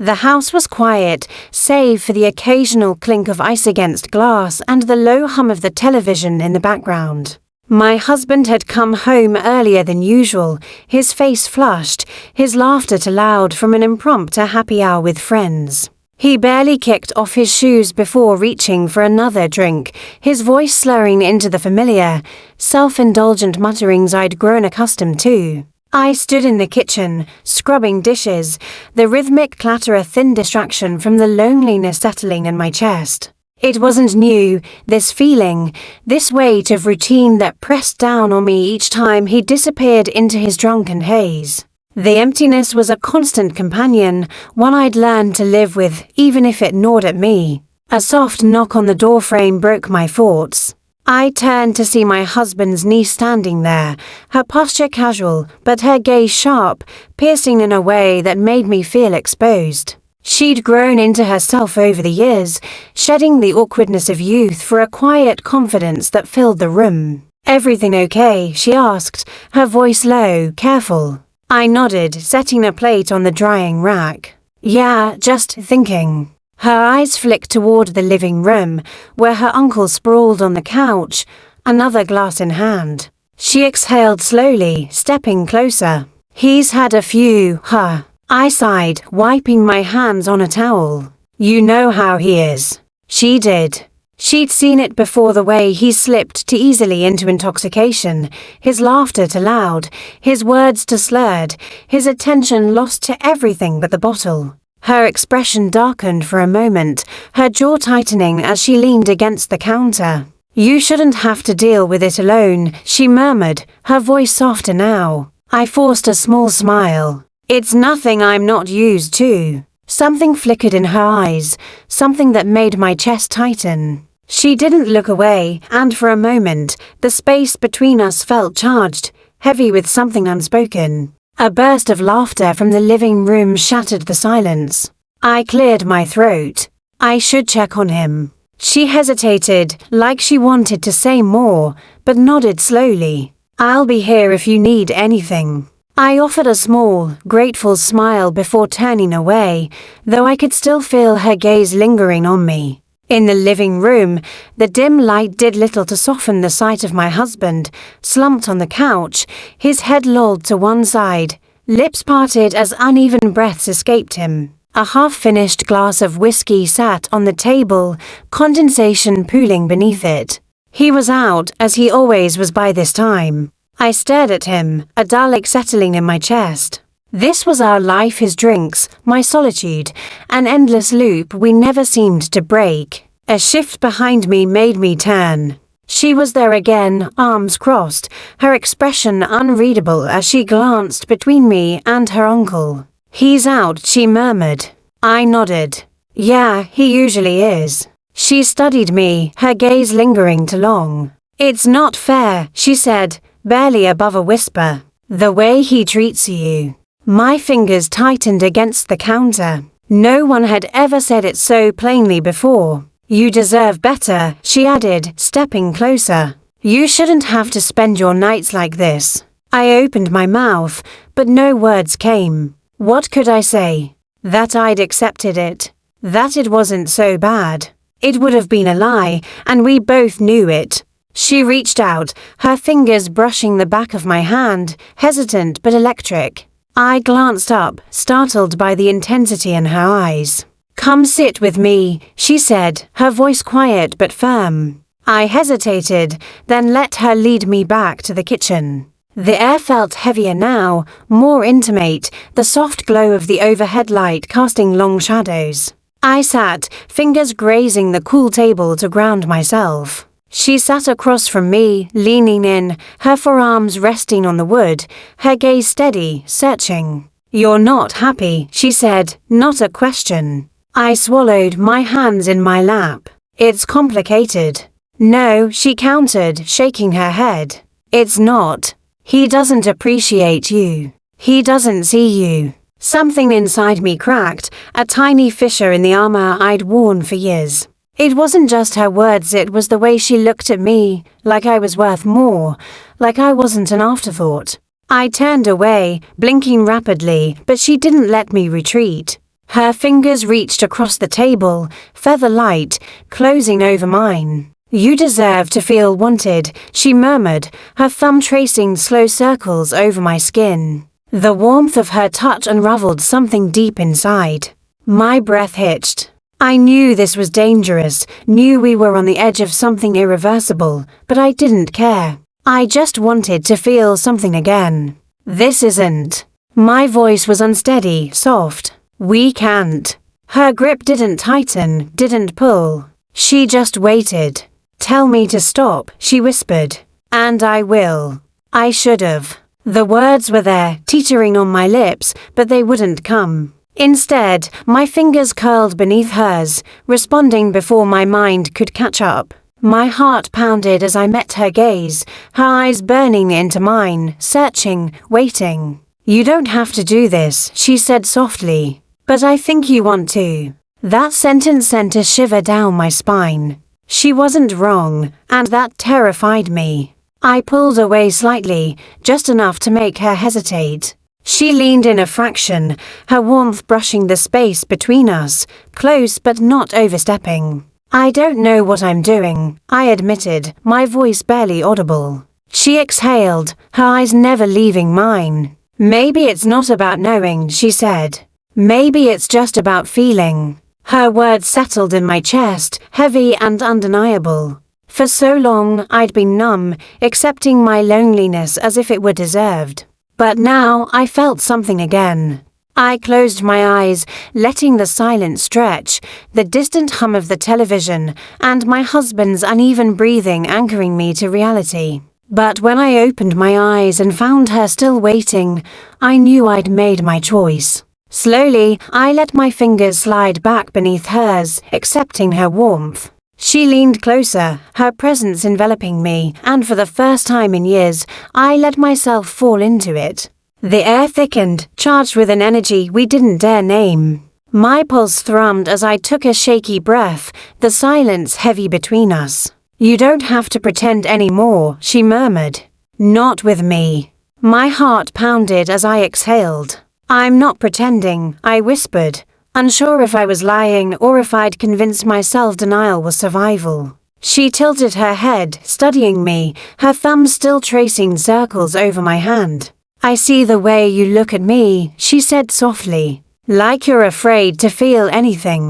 The house was quiet, save for the occasional clink of ice against glass and the low hum of the television in the background. My husband had come home earlier than usual, his face flushed, his laughter too loud from an impromptu happy hour with friends. He barely kicked off his shoes before reaching for another drink, his voice slurring into the familiar, self-indulgent mutterings I'd grown accustomed to. I stood in the kitchen, scrubbing dishes, the rhythmic clatter a thin distraction from the loneliness settling in my chest. It wasn't new, this feeling, this weight of routine that pressed down on me each time he disappeared into his drunken haze. The emptiness was a constant companion, one I'd learned to live with even if it gnawed at me. A soft knock on the doorframe broke my thoughts. I turned to see my husband's niece standing there, her posture casual, but her gaze sharp, piercing in a way that made me feel exposed. She'd grown into herself over the years, shedding the awkwardness of youth for a quiet confidence that filled the room. "Everything okay?" she asked, her voice low, careful. I nodded, setting a plate on the drying rack. "Yeah, just thinking." Her eyes flicked toward the living room, where her uncle sprawled on the couch, another glass in hand. She exhaled slowly, stepping closer. "He's had a few, huh?" I sighed, wiping my hands on a towel. "You know how he is." She did. She'd seen it before, the way he slipped too easily into intoxication, his laughter too loud, his words too slurred, his attention lost to everything but the bottle. Her expression darkened for a moment, her jaw tightening as she leaned against the counter. "You shouldn't have to deal with it alone," she murmured, her voice softer now. I forced a small smile. "It's nothing I'm not used to." Something flickered in her eyes, something that made my chest tighten. She didn't look away, and for a moment, the space between us felt charged, heavy with something unspoken. A burst of laughter from the living room shattered the silence. I cleared my throat. "I should check on him." She hesitated, like she wanted to say more, but nodded slowly. "I'll be here if you need anything." I offered a small, grateful smile before turning away, though I could still feel her gaze lingering on me. In the living room, the dim light did little to soften the sight of my husband, slumped on the couch, his head lolled to one side, lips parted as uneven breaths escaped him. A half-finished glass of whiskey sat on the table, condensation pooling beneath it. He was out, as he always was by this time. I stared at him, a dull ache settling in my chest. This was our life, his drinks, my solitude, an endless loop we never seemed to break. A shift behind me made me turn. She was there again, arms crossed, her expression unreadable as she glanced between me and her uncle. "He's out," she murmured. I nodded. "Yeah, he usually is." She studied me, her gaze lingering too long. "It's not fair," she said, barely above a whisper. "The way he treats you." My fingers tightened against the counter. No one had ever said it so plainly before. "You deserve better," she added, stepping closer. "You shouldn't have to spend your nights like this." I opened my mouth, but no words came. What could I say? That I'd accepted it. That it wasn't so bad. It would have been a lie, and we both knew it. She reached out, her fingers brushing the back of my hand, hesitant but electric. I glanced up, startled by the intensity in her eyes. "Come sit with me," she said, her voice quiet but firm. I hesitated, then let her lead me back to the kitchen. The air felt heavier now, more intimate, the soft glow of the overhead light casting long shadows. I sat, fingers grazing the cool table to ground myself. She sat across from me, leaning in, her forearms resting on the wood, her gaze steady, searching. "You're not happy," she said, not a question. I swallowed, my hands in my lap. "It's complicated." "No," she countered, shaking her head. "It's not. He doesn't appreciate you. He doesn't see you." Something inside me cracked, a tiny fissure in the armor I'd worn for years. It wasn't just her words, it was the way she looked at me, like I was worth more, like I wasn't an afterthought. I turned away, blinking rapidly, but she didn't let me retreat. Her fingers reached across the table, feather light, closing over mine. "You deserve to feel wanted," she murmured, her thumb tracing slow circles over my skin. The warmth of her touch unraveled something deep inside. My breath hitched. I knew this was dangerous, knew we were on the edge of something irreversible, but I didn't care. I just wanted to feel something again. "This isn't." My voice was unsteady, soft. "We can't." Her grip didn't tighten, didn't pull. She just waited. "Tell me to stop," she whispered. "And I will." I should've. The words were there, teetering on my lips, but they wouldn't come. Instead, my fingers curled beneath hers, responding before my mind could catch up. My heart pounded as I met her gaze, her eyes burning into mine, searching, waiting. "You don't have to do this," she said softly. "But I think you want to." That sentence sent a shiver down my spine. She wasn't wrong, and that terrified me. I pulled away slightly, just enough to make her hesitate. She leaned in a fraction, her warmth brushing the space between us, close but not overstepping. "I don't know what I'm doing," I admitted, my voice barely audible. She exhaled, her eyes never leaving mine. "Maybe it's not about knowing," she said. "Maybe it's just about feeling." Her words settled in my chest, heavy and undeniable. For so long, I'd been numb, accepting my loneliness as if it were deserved. But now, I felt something again. I closed my eyes, letting the silence stretch, the distant hum of the television, and my husband's uneven breathing anchoring me to reality. But when I opened my eyes and found her still waiting, I knew I'd made my choice. Slowly, I let my fingers slide back beneath hers, accepting her warmth. She leaned closer, her presence enveloping me, and for the first time in years, I let myself fall into it. The air thickened, charged with an energy we didn't dare name. My pulse thrummed as I took a shaky breath, the silence heavy between us. "You don't have to pretend anymore," she murmured. "Not with me." My heart pounded as I exhaled. "I'm not pretending," I whispered, unsure if I was lying or if I'd convinced myself denial was survival. She tilted her head, studying me, her thumb still tracing circles over my hand. "I see the way you look at me," she said softly. "Like you're afraid to feel anything.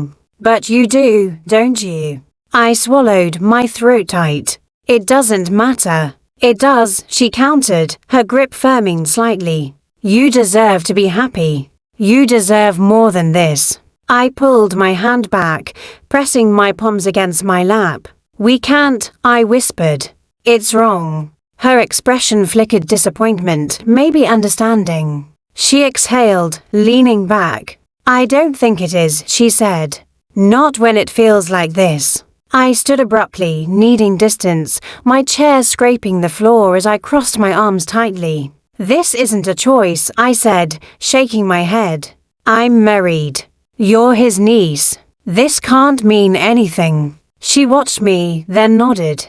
But you do, don't you?" I swallowed, my throat tight. "It doesn't matter." "It does," she countered, her grip firming slightly. "You deserve to be happy. You deserve more than this." I pulled my hand back, pressing my palms against my lap. "We can't," I whispered. "It's wrong." Her expression flickered disappointment, maybe understanding. She exhaled, leaning back. "I don't think it is," she said. "Not when it feels like this." I stood abruptly, needing distance, my chair scraping the floor as I crossed my arms tightly. "This isn't a choice," I said, shaking my head. "I'm married. You're his niece. This can't mean anything." She watched me, then nodded.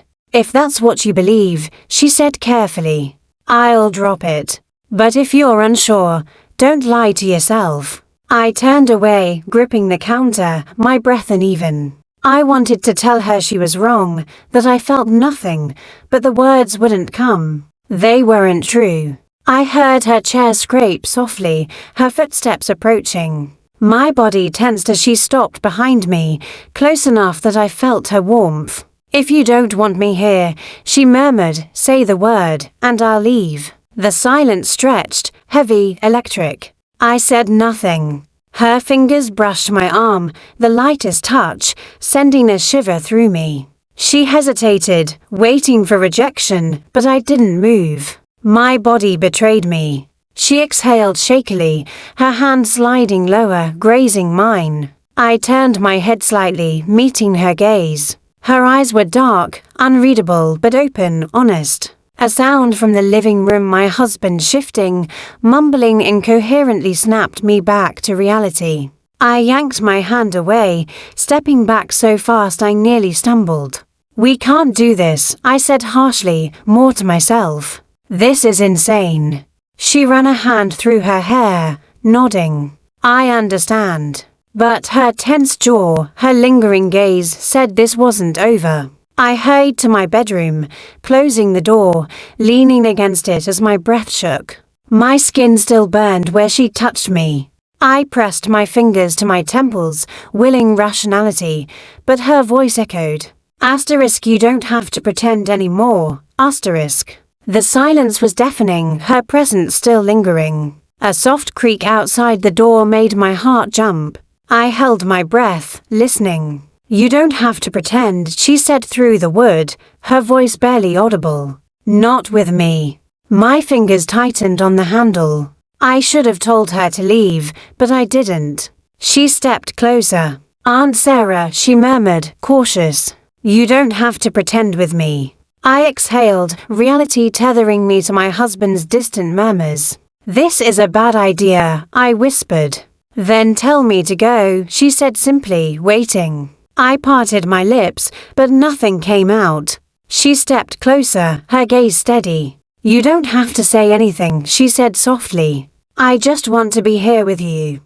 "If that's what you believe," she said carefully, "I'll drop it. But if you're unsure, don't lie to yourself." I turned away, gripping the counter, my breath uneven. I wanted to tell her she was wrong, that I felt nothing, but the words wouldn't come. They weren't true. I heard her chair scrape softly, her footsteps approaching. My body tensed as she stopped behind me, close enough that I felt her warmth. "If you don't want me here," she murmured, "say the word, and I'll leave." The silence stretched, heavy, electric. I said nothing. Her fingers brushed my arm, the lightest touch, sending a shiver through me. She hesitated, waiting for rejection, but I didn't move. My body betrayed me. She exhaled shakily, her hand sliding lower, grazing mine. I turned my head slightly, meeting her gaze. Her eyes were dark, unreadable but open, honest. A sound from the living room, my husband shifting, mumbling incoherently, snapped me back to reality. I yanked my hand away, stepping back so fast I nearly stumbled. "We can't do this," I said harshly, more to myself. "This is insane." She ran a hand through her hair, nodding. "I understand." But her tense jaw, her lingering gaze said this wasn't over. I hurried to my bedroom, closing the door, leaning against it as my breath shook. My skin still burned where she touched me. I pressed my fingers to my temples, willing rationality, but her voice echoed. Asterisk, you don't have to pretend anymore. Asterisk. The silence was deafening, her presence still lingering. A soft creak outside the door made my heart jump. I held my breath, listening. You don't have to pretend, she said through the wood, her voice barely audible. Not with me. My fingers tightened on the handle. I should have told her to leave, but I didn't. She stepped closer. Aunt Sarah, she murmured, cautious. You don't have to pretend with me. I exhaled, reality tethering me to my husband's distant murmurs. This is a bad idea, I whispered. Then tell me to go, she said simply, waiting. I parted my lips, but nothing came out. She stepped closer, her gaze steady. You don't have to say anything, she said softly. I just want to be here with you.